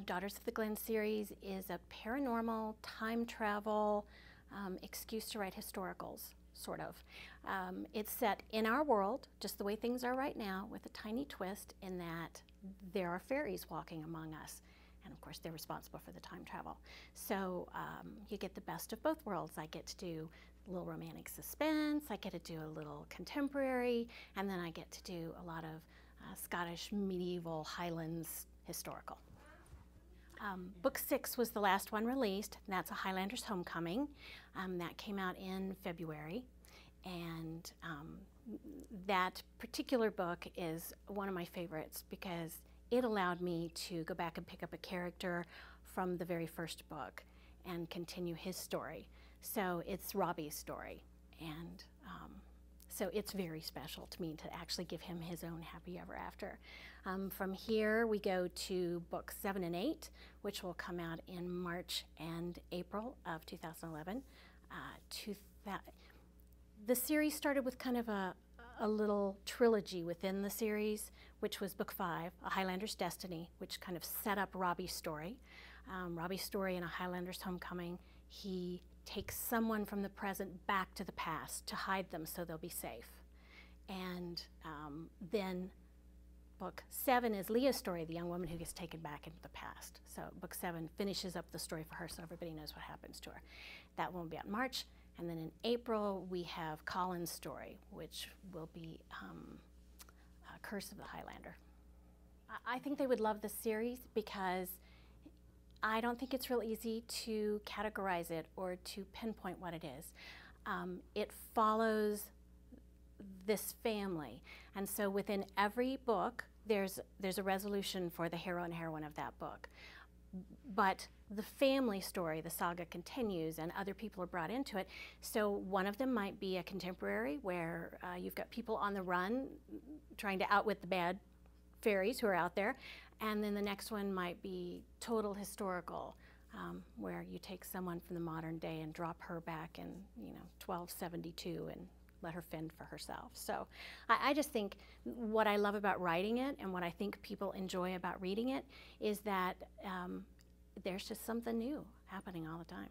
Daughters of the Glen series is a paranormal, time travel, excuse to write historicals, sort of. It's set in our world, just the way things are right now, with a tiny twist in that there are fairies walking among us. And of course, they're responsible for the time travel. So you get the best of both worlds. I get to do a little romantic suspense, I get to do a little contemporary, and then I get to do a lot of Scottish medieval Highlands historical. Book 6 was the last one released, and that's A Highlander's Homecoming. That came out in February, and that particular book is one of my favorites because it allowed me to go back and pick up a character from the very first book and continue his story. So it's Robbie's story, and so it's very special to me to actually give him his own happy ever after. From here we go to books 7 and 8, which will come out in March and April of 2011. The series started with kind of a little trilogy within the series, which was book 5, A Highlander's Destiny, which kind of set up Robbie's story. Robbie's story in A Highlander's Homecoming, he takes someone from the present back to the past to hide them so they'll be safe. And then book 7 is Leah's story, the young woman who gets taken back into the past. So book 7 finishes up the story for her so everybody knows what happens to her. That one will be out in March. And then in April, we have Colin's story, which will be Curse of the Highlander. I think they would love this series because I don't think it's real easy to categorize it or to pinpoint what it is. It follows this family, and so within every book, there's a resolution for the hero and heroine of that book. But the family story, the saga continues, and other people are brought into it. So one of them might be a contemporary where you've got people on the run trying to outwit the bad fairies who are out there. And then the next one might be total historical, where you take someone from the modern day and drop her back in 1272 and let her fend for herself. So I just think what I love about writing it and what I think people enjoy about reading it is that there's just something new happening all the time.